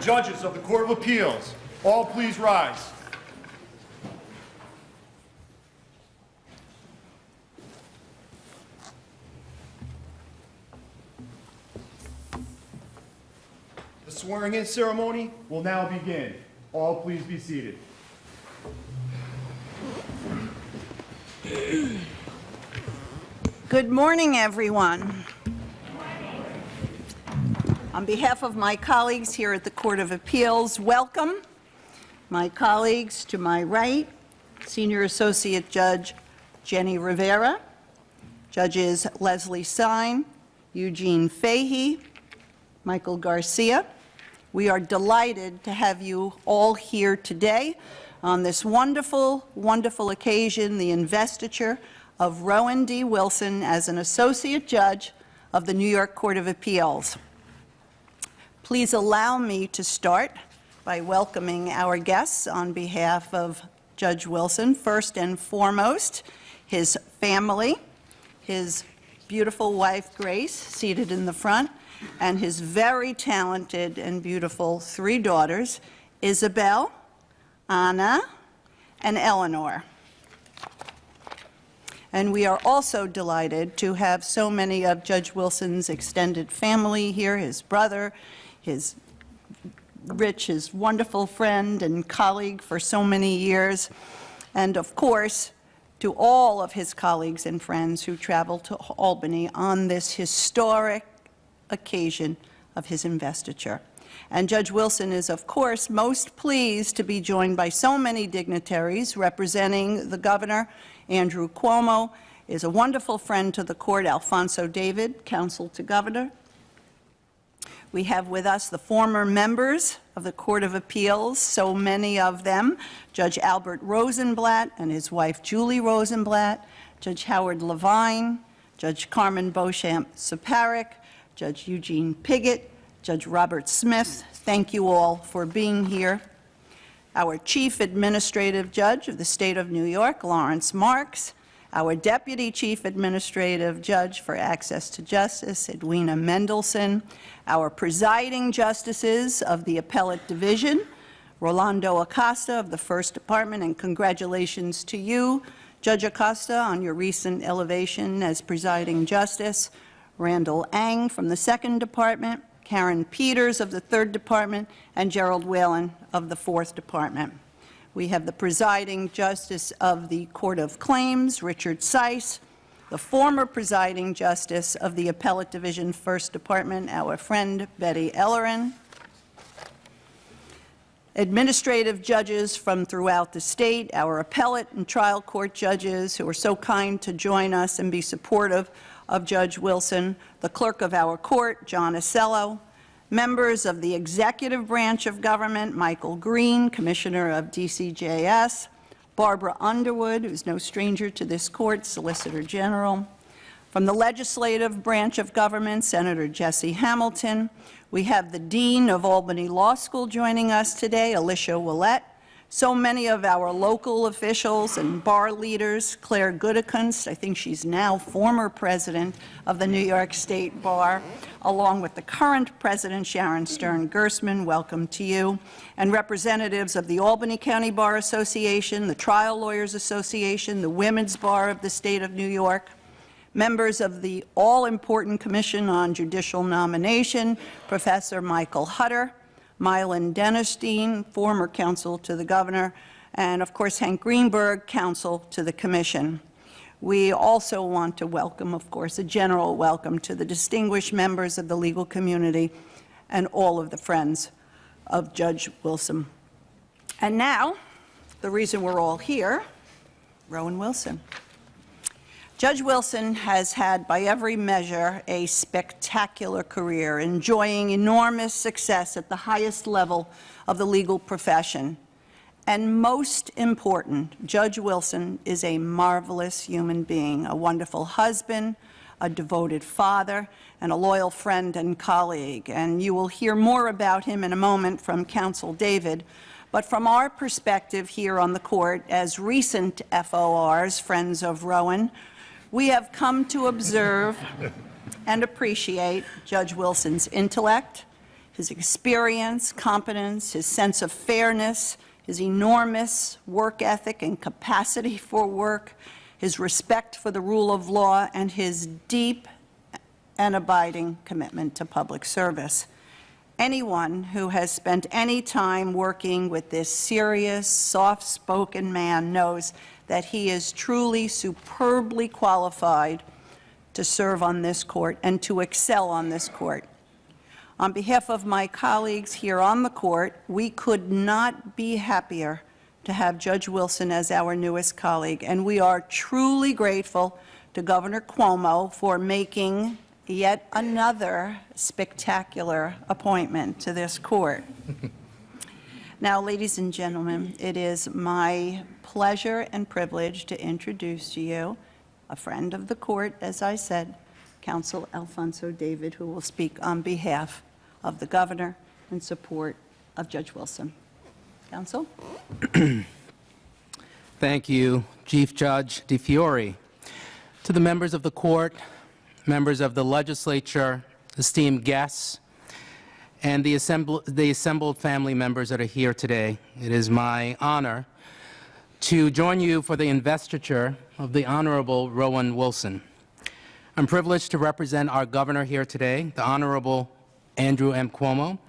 judges of the Court of Appeals, all please rise. The swearing-in ceremony will now begin. All please be seated. Good morning, everyone. On behalf of my colleagues here at the Court of Appeals, welcome. My colleagues to my right, Senior Associate Judge Jenny Rivera, Judges Leslie Sine, Eugene Fahey, Michael Garcia. We are delighted to have you all here today on this wonderful, wonderful occasion, the investiture of Rowan D. Wilson as an Associate Judge of the New York Court of Appeals. Please allow me to start by welcoming our guests on behalf of Judge Wilson. First and foremost, his family, his beautiful wife, Grace, seated in the front, and his very talented and beautiful three daughters, Isabel, Anna, and Eleanor. And we are also delighted to have so many of Judge Wilson's extended family here, his brother, his Rich, his wonderful friend and colleague for so many years, and of course, to all of his colleagues and friends who traveled to Albany on this historic occasion of his investiture. And Judge Wilson is, of course, most pleased to be joined by so many dignitaries representing the governor. Andrew Cuomo is a wonderful friend to the court. Alfonso David, counsel to governor. We have with us the former members of the Court of Appeals, so many of them, Judge Albert Rosenblatt and his wife Julie Rosenblatt, Judge Howard Levine, Judge Carmen Beauchamp-Saparic, Judge Eugene Piggott, Judge Robert Smith. Thank you all for being here. Our Chief Administrative Judge of the State of New York, Lawrence Marks, our Deputy Chief Administrative Judge for Access to Justice, Edwina Mendelson, our presiding justices of the Appellate Division, Rolando Acosta of the First Department, and congratulations to you, Judge Acosta, on your recent elevation as presiding justice, Randall Ang from the Second Department, Karen Peters of the Third Department, and Gerald Whalen of the Fourth Department. We have the presiding justice of the Court of Claims, Richard Seiss, the former presiding justice of the Appellate Division, First Department, our friend Betty Ellerin, administrative judges from throughout the state, our appellate and trial court judges who are so kind to join us and be supportive of Judge Wilson, the clerk of our court, John Acello, members of the executive branch of government, Michael Green, Commissioner of DCJS, Barbara Underwood, who's no stranger to this court, Solicitor General. From the legislative branch of government, Senator Jesse Hamilton. We have the Dean of Albany Law School joining us today, Alicia Willett. So many of our local officials and bar leaders, Claire Goodekunst, I think she's now former president of the New York State Bar, along with the current president, Sharon Stern Gersman, welcome to you, and representatives of the Albany County Bar Association, the Trial Lawyers Association, the Women's Bar of the State of New York, members of the all-important Commission on Judicial Nomination, Professor Michael Hutter, Mylan Dennerstein, former counsel to the governor, and of course Hank Greenberg, counsel to the commission. We also want to welcome, of course, a general welcome to the distinguished members of the legal community and all of the friends of Judge Wilson. And now, the reason we're all here, Rowan Wilson. Judge Wilson has had, by every measure, a spectacular career, enjoying enormous success at the highest level of the legal profession. And most important, Judge Wilson is a marvelous human being, a wonderful husband, a devoted father, and a loyal friend and colleague. And you will hear more about him in a moment from Counsel David. But from our perspective here on the court, as recent FORs, friends of Rowan, we have come to observe and appreciate Judge Wilson's intellect, his experience, competence, his sense of fairness, his enormous work ethic and capacity for work, his respect for the rule of law, and his deep and abiding commitment to public service. Anyone who has spent any time working with this serious, soft-spoken man knows that he is truly superbly qualified to serve on this court and to excel on this court. On behalf of my colleagues here on the court, we could not be happier to have Judge Wilson as our newest colleague, and we are truly grateful to Governor Cuomo for making yet another spectacular appointment to this court. Now, ladies and gentlemen, it is my pleasure and privilege to introduce to you a friend of the court, as I said, Counsel Alfonso David, who will speak on behalf of the governor in support of Judge Wilson. Counsel? Thank you, Chief Judge DeFiore. To the members of the court, members of the legislature, esteemed guests, and the assembled family members that are here today, it is my honor to join you for the investiture of the Honorable Rowan Wilson. I'm privileged to represent our governor here today, the Honorable Andrew M. Cuomo,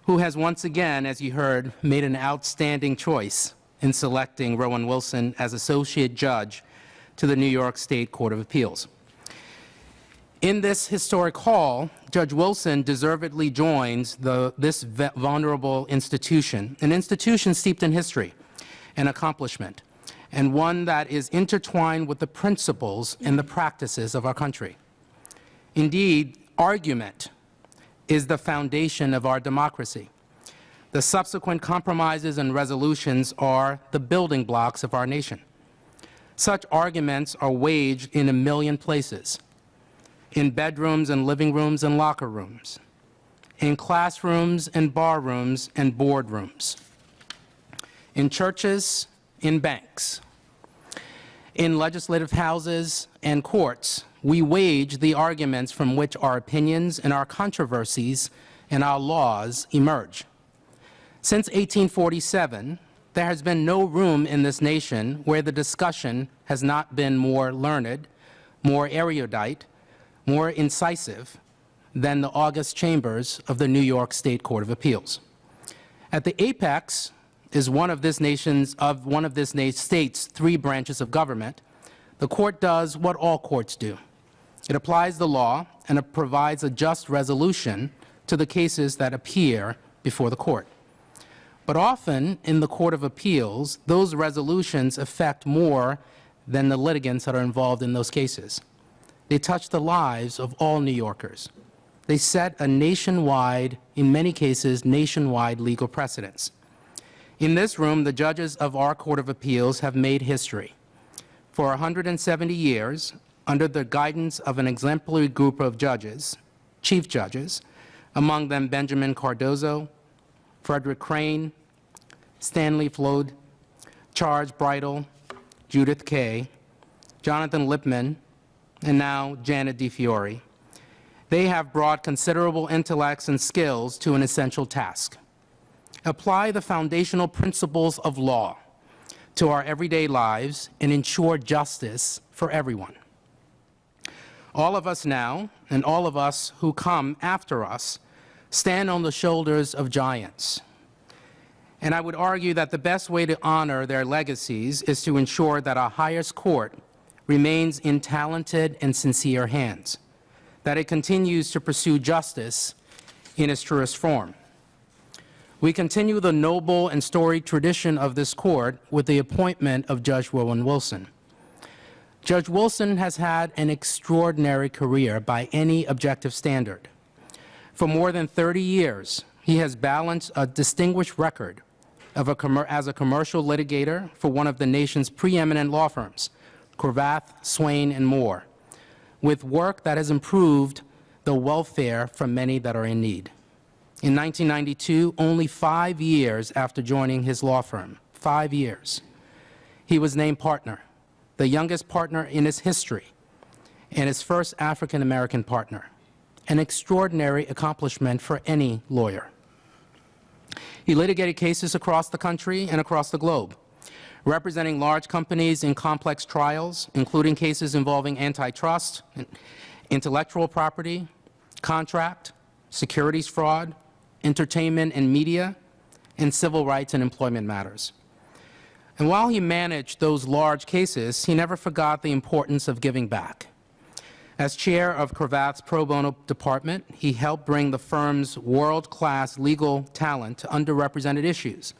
who has once again, as you heard, made an outstanding choice in selecting Rowan Wilson as Associate Judge to the New York State Court of Appeals. In this historic hall, Judge Wilson deservedly joins this venerable institution, an institution steeped in history and accomplishment, and one that is intertwined with the principles and the practices of our country. Indeed, argument is the foundation of our democracy. The subsequent compromises and resolutions are the building blocks of our nation. Such arguments are waged in a million places: in bedrooms and living rooms and locker rooms, in classrooms and bar rooms and boardrooms, in churches, in banks, in legislative houses and courts. We wage the arguments from which our opinions and our controversies and our laws emerge. Since 1847, there has been no room in this nation where the discussion has not been more learned, more erudite, more incisive than the august chambers of the New York State Court of Appeals. At the apex is one of this state's three branches of government. The court does what all courts do. It applies the law and it provides a just resolution to the cases that appear before the court. But often in the Court of Appeals, those resolutions affect more than the litigants that are involved in those cases. They touch the lives of all New Yorkers. They set a nationwide, in many cases, nationwide legal precedents. In this room, the judges of our Court of Appeals have made history. For 170 years, under the guidance of an exemplary group of judges, chief judges, among them Benjamin Cardozo, Frederick Crane, Stanley Flood, Charles Bridle, Judith Kay, Jonathan Lipman, and now Janet DeFiore. They have brought considerable intellects and skills to an essential task: apply the foundational principles of law to our everyday lives and ensure justice for everyone. All of us now, and all of us who come after us, stand on the shoulders of giants. And I would argue that the best way to honor their legacies is to ensure that our highest court remains in talented and sincere hands, that it continues to pursue justice in its truest form. We continue the noble and storied tradition of this court with the appointment of Judge Rowan Wilson. Judge Wilson has had an extraordinary career by any objective standard. For more than 30 years, he has balanced a distinguished record as a commercial litigator for one of the nation's preeminent law firms, Cravath, Swain, and Moore, with work that has improved the welfare for many that are in need. In 1992, only 5 years after joining his law firm, 5 years, he was named partner, the youngest partner in its history, and his first African-American partner, an extraordinary accomplishment for any lawyer. He litigated cases across the country and across the globe, representing large companies in complex trials, including cases involving antitrust, intellectual property, contract, securities fraud, entertainment and media, and civil rights and employment matters. And while he managed those large cases, he never forgot the importance of giving back. As chair of Cravath's pro bono department, he helped bring the firm's world-class legal talent to underrepresented issues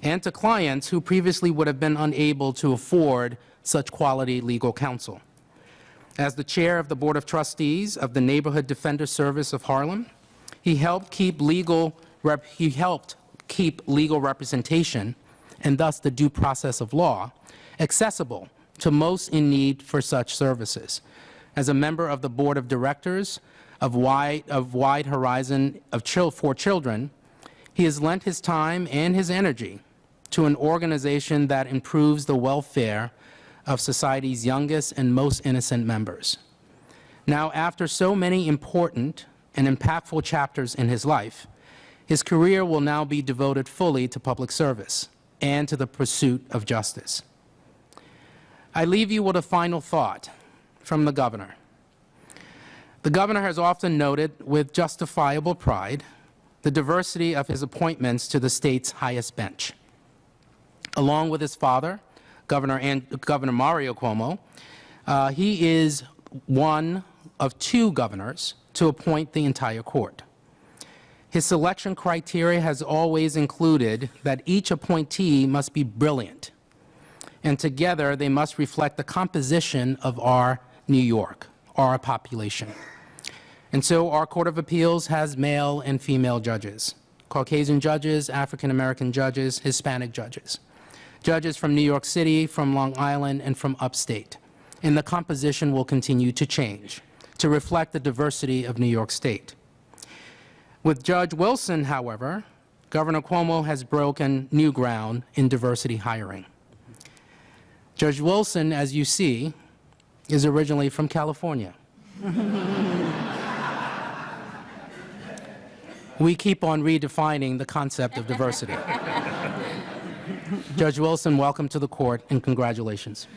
and to clients who previously would have been unable to afford such quality legal counsel. As the chair of the Board of Trustees of the Neighborhood Defender Service of Harlem, he helped keep legal representation, and thus the due process of law, accessible to most in need for such services. As a member of the Board of Directors of Wide Horizon for Children, he has lent his time and his energy to an organization that improves the welfare of society's youngest and most innocent members. Now, after so many important and impactful chapters in his life, his career will now be devoted fully to public service and to the pursuit of justice. I leave you with a final thought from the governor. The governor has often noted, with justifiable pride, the diversity of his appointments to the state's highest bench. Along with his father, Governor Mario Cuomo, he is one of two governors to appoint the entire court. His selection criteria has always included that each appointee must be brilliant, and together they must reflect the composition of our New York, our population. And so our Court of Appeals has male and female judges, Caucasian judges, African American judges, Hispanic judges, judges from New York City, from Long Island, and from upstate. And the composition will continue to change to reflect the diversity of New York State. With Judge Wilson, however, Governor Cuomo has broken new ground in diversity hiring. Judge Wilson, as you see, is originally from California. We keep on redefining the concept of diversity. Judge Wilson, welcome to the court and congratulations.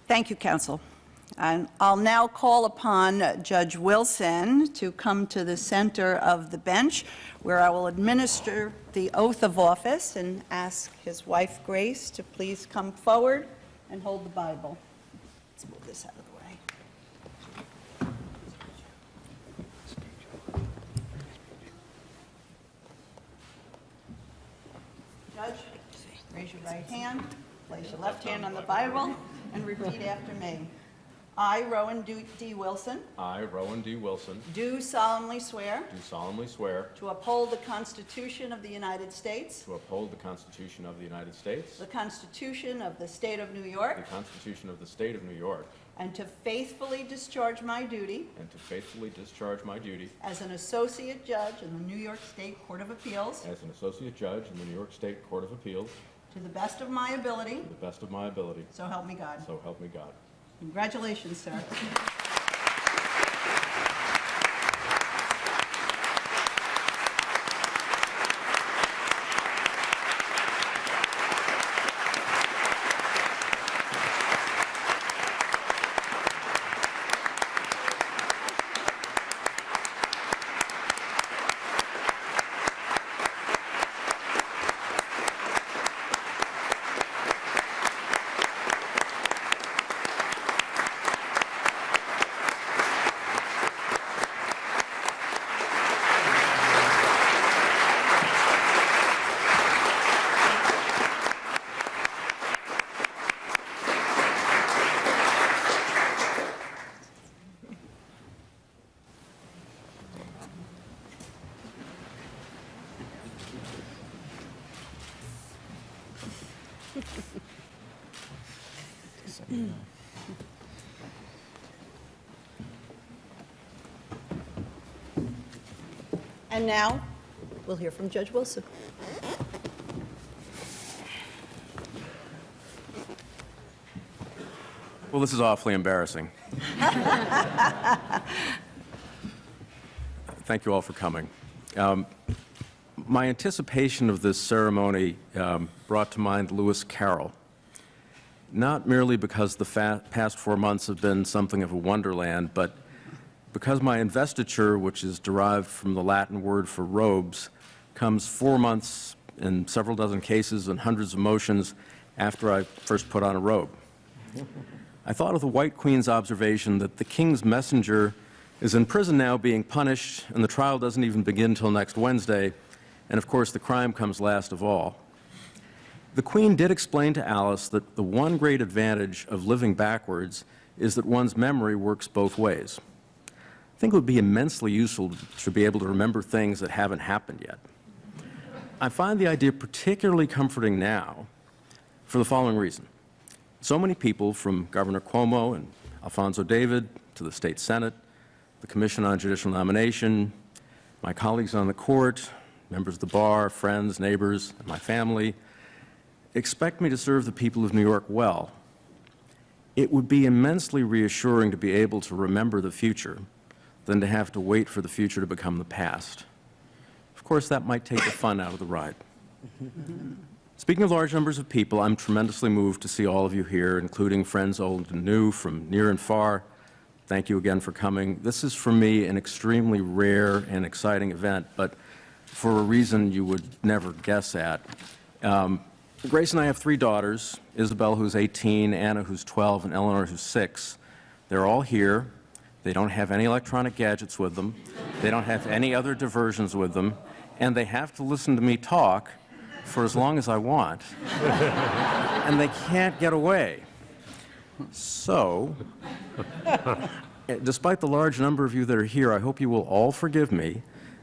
Thank you, counsel. And I'll now call upon Judge Wilson to come to the center of the bench, where I will administer the oath of office and ask his wife, Grace, to please come forward and hold the Bible. Let's move this out of the way. Judge, raise your right hand, place your left hand on the Bible, and repeat after me. I, Rowan D. Wilson, I, Rowan D. Wilson, do solemnly swear do solemnly swear to uphold the Constitution of the United States, to uphold the Constitution of the United States, the Constitution of the State of New the York, Constitution of the State of New York, and to faithfully discharge my duty and to faithfully discharge my duty as an associate judge in the New York State Court of Appeals as an associate judge in the New York State Court of Appeals to the best of my ability, to the best of my ability, so help me God. so help me God. Congratulations, sir. And now, we'll hear from Judge Wilson. Well, this is awfully embarrassing. Thank you all for coming. My anticipation of this ceremony brought to mind Lewis Carroll, not merely because the past 4 months have been something of a wonderland, but because my investiture, which is derived from the Latin word for robes, comes 4 months in several dozen cases and hundreds of motions after I first put on a robe. I thought of the White Queen's observation that the king's messenger is in prison now being punished, and the trial doesn't even begin till next Wednesday, and of course the crime comes last of all. The Queen did explain to Alice that the one great advantage of living backwards is that one's memory works both ways. I think it would be immensely useful to be able to remember things that haven't happened yet. I find the idea particularly comforting now for the following reason. So many people, from Governor Cuomo and Alfonso David to the State Senate, the Commission on Judicial Nomination, my colleagues on the court, members of the bar, friends, neighbors, and my family, expect me to serve the people of New York well. It would be immensely reassuring to be able to remember the future than to have to wait for the future to become the past. Of course, that might take the fun out of the ride. Speaking of large numbers of people, I'm tremendously moved to see all of you here, including friends old and new from near and far. Thank you again for coming. This is, for me, an extremely rare and exciting event, but for a reason you would never guess at. Grace and I have 3 daughters, Isabel, who's 18, Anna, who's 12, and Eleanor, who's 6. They're all here. They don't have any electronic gadgets with them. They don't have any other diversions with them, and they have to listen to me talk for as long as I want, and they can't get away. So, despite the large number of you that are here, I hope you will all forgive me,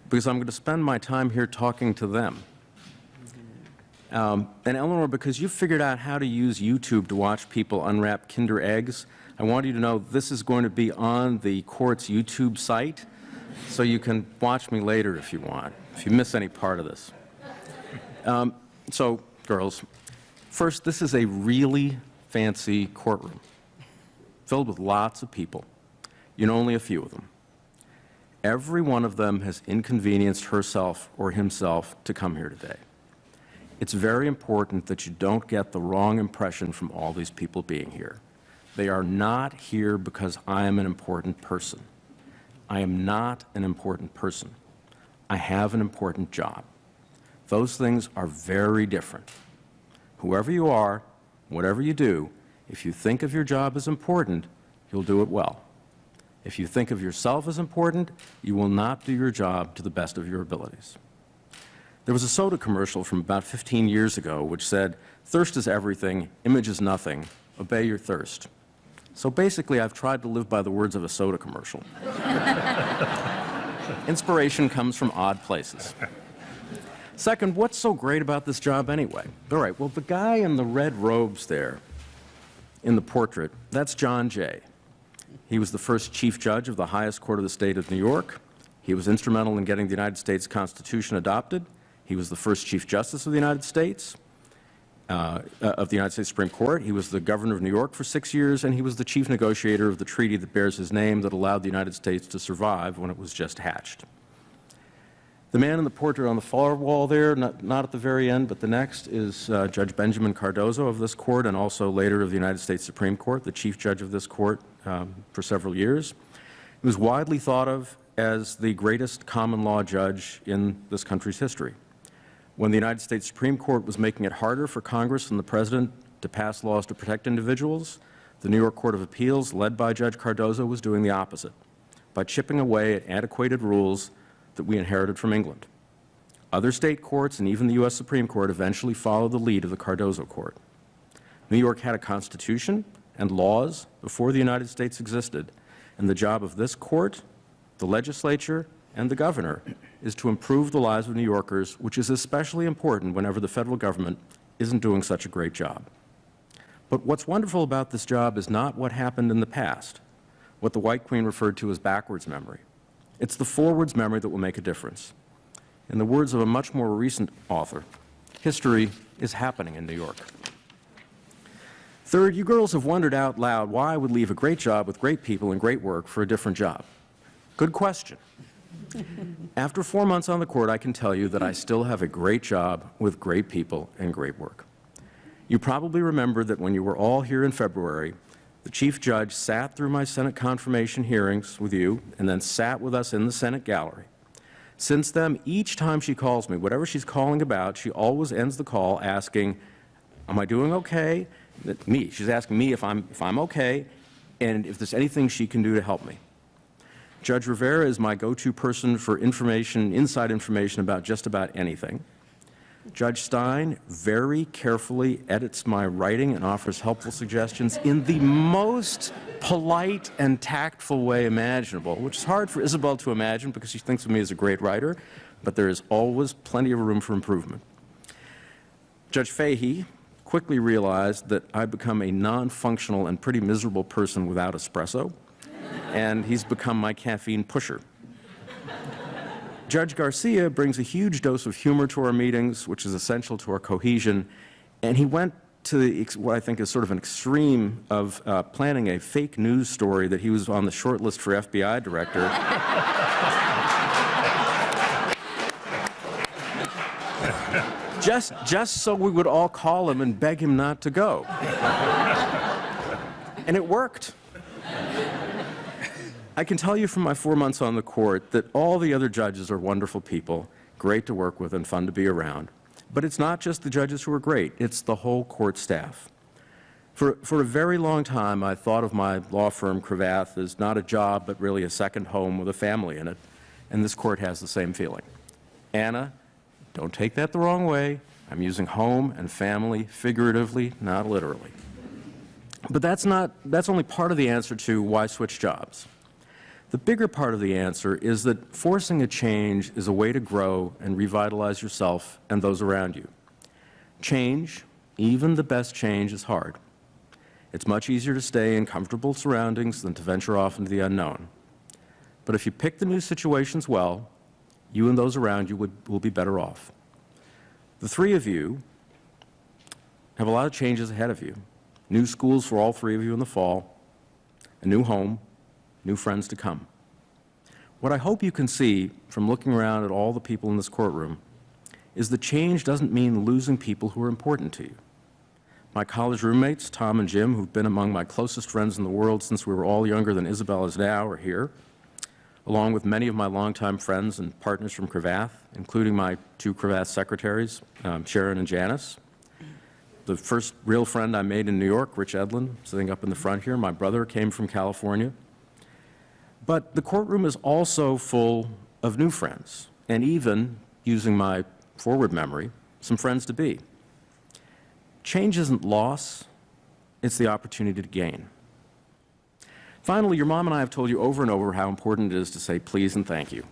because I'm going to spend my time here talking to them. And Eleanor, because you figured out how to use YouTube to watch people unwrap Kinder eggs, I want you to know this is going to be on the court's YouTube site, so you can watch me later if you want, if you miss any part of this. So, girls, first, this is a really fancy courtroom, filled with lots of people. You know only a few of them. Every one of them has inconvenienced herself or himself to come here today. It's very important that you don't get the wrong impression from all these people being here. They are not here because I am an important person. I am not an important person. I have an important job. Those things are very different. Whoever you are, whatever you do, if you think of your job as important, you'll do it well. If you think of yourself as important, you will not do your job to the best of your abilities. There was a soda commercial from about 15 years ago which said, "Thirst is everything, image is nothing, obey your thirst." So basically, I've tried to live by the words of a soda commercial. Inspiration comes from odd places. Second, what's so great about this job anyway? All right, well, the guy in the red robes there in the portrait, that's John Jay. He was the first chief judge of the highest court of the state of New York. He was instrumental in getting the United States Constitution adopted. He was the first Chief Justice of the United States, of the United States Supreme Court. He was the governor of New York for 6 years, and he was the chief negotiator of the treaty that bears his name that allowed the United States to survive when it was just hatched. The man in the portrait on the far wall there, not at the very end, but the next, is Judge Benjamin Cardozo of this court, and also later of the United States Supreme Court, the chief judge of this court for several years. He was widely thought of as the greatest common law judge in this country's history. When the United States Supreme Court was making it harder for Congress and the President to pass laws to protect individuals, the New York Court of Appeals, led by Judge Cardozo, was doing the opposite, by chipping away at antiquated rules that we inherited from England. Other state courts and even the U.S. Supreme Court eventually followed the lead of the Cardozo Court. New York had a constitution and laws before the United States existed, and the job of this court, the legislature, and the governor is to improve the lives of New Yorkers, which is especially important whenever the federal government isn't doing such a great job. But what's wonderful about this job is not what happened in the past, what the White Queen referred to as backwards memory. It's the forwards memory that will make a difference. In the words of a much more recent author, history is happening in New York. Third, you girls have wondered out loud why I would leave a great job with great people and great work for a different job. Good question. After 4 months on the court, I can tell you that I still have a great job with great people and great work. You probably remember that when you were all here in February, the Chief Judge sat through my Senate confirmation hearings with you and then sat with us in the Senate gallery. Since then, each time she calls me, whatever she's calling about, she always ends the call asking, am I doing okay? Me. She's asking me if I'm okay and if there's anything she can do to help me. Judge Rivera is my go-to person for information, inside information about just about anything. Judge Stein very carefully edits my writing and offers helpful suggestions in the most polite and tactful way imaginable, which is hard for Isabel to imagine because she thinks of me as a great writer, but there is always plenty of room for improvement. Judge Fahey quickly realized that I'd become a non-functional and pretty miserable person without espresso, and he's become my caffeine pusher. Judge Garcia brings a huge dose of humor to our meetings, which is essential to our cohesion, and he went to what I think is sort of an extreme of planning a fake news story that he was on the short list for FBI director. just so we would all call him and beg him not to go. And it worked. I can tell you from my 4 months on the court that all the other judges are wonderful people, great to work with and fun to be around. But it's not just the judges who are great, it's the whole court staff. For a very long time, I thought of my law firm, Cravath, as not a job, but really a second home with a family in it, and this court has the same feeling. Anna, don't take that the wrong way. I'm using home and family figuratively, not literally. But that's only part of the answer to why switch jobs. The bigger part of the answer is that forcing a change is a way to grow and revitalize yourself and those around you. Change, even the best change, is hard. It's much easier to stay in comfortable surroundings than to venture off into the unknown. But if you pick the new situations well, you and those around you will be better off. The three of you have a lot of changes ahead of you. New schools for all three of you in the fall, a new home, new friends to come. What I hope you can see from looking around at all the people in this courtroom is that change doesn't mean losing people who are important to you. My college roommates, Tom and Jim, who've been among my closest friends in the world since we were all younger than Isabel is now, are here, along with many of my longtime friends and partners from Cravath, including my two Cravath secretaries, Sharon and Janice. The first real friend I made in New York, Rich Edlin, sitting up in the front here. My brother came from California. But the courtroom is also full of new friends, and even, using my forward memory, some friends-to-be. Change isn't loss, it's the opportunity to gain. Finally, your mom and I have told you over and over how important it is to say please and thank you.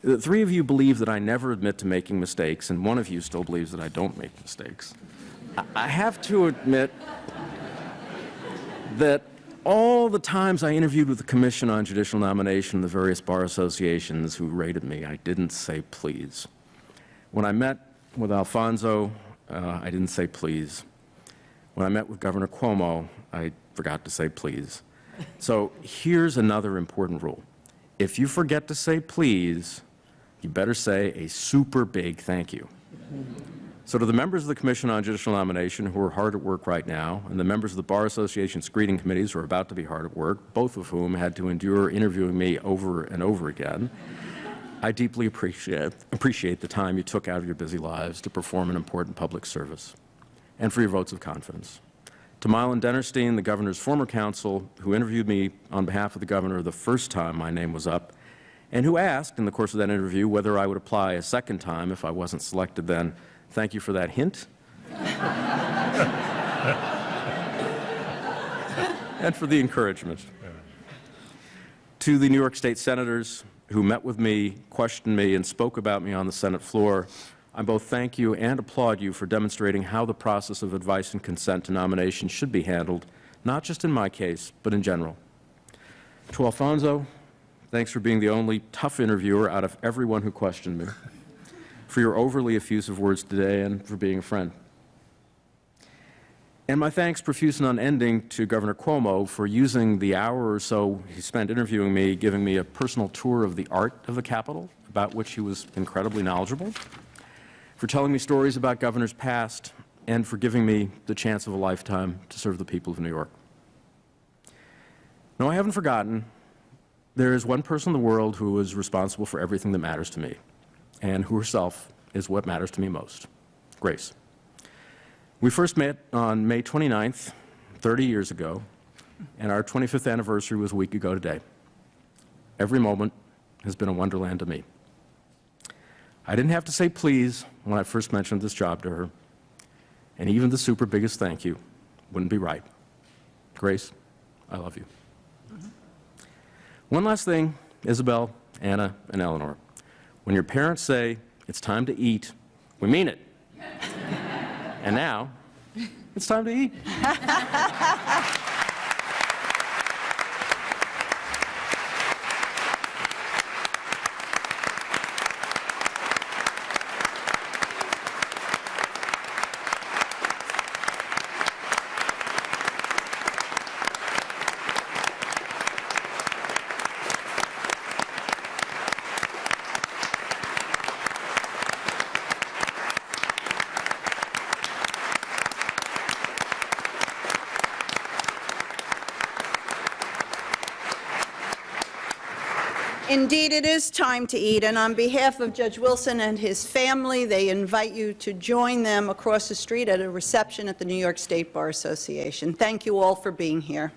The three of you believe that I never admit to making mistakes, and one of you still believes that I don't make mistakes. I have to admit that all the times I interviewed with the Commission on Judicial Nomination, the various bar associations who rated me, I didn't say please. When I met with Alfonso, I didn't say please. When I met with Governor Cuomo, I forgot to say please. So here's another important rule. If you forget to say please, you better say a super big thank you. So to the members of the Commission on Judicial Nomination who are hard at work right now, and the members of the Bar Association screening committees who are about to be hard at work, both of whom had to endure interviewing me over and over again, I deeply appreciate the time you took out of your busy lives to perform an important public service, and for your votes of confidence. To Mylan Dennerstein, the governor's former counsel, who interviewed me on behalf of the governor the first time my name was up, and who asked in the course of that interview whether I would apply a second time if I wasn't selected then, thank you for that hint. And for the encouragement. To the New York State senators who met with me, questioned me, and spoke about me on the Senate floor, I both thank you and applaud you for demonstrating how the process of advice and consent to nominations should be handled, not just in my case, but in general. To Alfonso, thanks for being the only tough interviewer out of everyone who questioned me. for your overly effusive words today and for being a friend. And my thanks profuse and unending to Governor Cuomo for using the hour or so he spent interviewing me, giving me a personal tour of the art of the Capitol, about which he was incredibly knowledgeable, for telling me stories about governors past, and for giving me the chance of a lifetime to serve the people of New York. No, I haven't forgotten. There is one person in the world who is responsible for everything that matters to me, and who herself is what matters to me most, Grace. We first met on May 29th, 30 years ago, and our 25th anniversary was a week ago today. Every moment has been a wonderland to me. I didn't have to say please when I first mentioned this job to her, and even the super biggest thank you wouldn't be right. Grace, I love you. One last thing, Isabel, Anna, and Eleanor. When your parents say it's time to eat, we mean it. And now, it's time to eat. Indeed, it is time to eat, and on behalf of Judge Wilson and his family, they invite you to join them across the street at a reception at the New York State Bar Association. Thank you all for being here.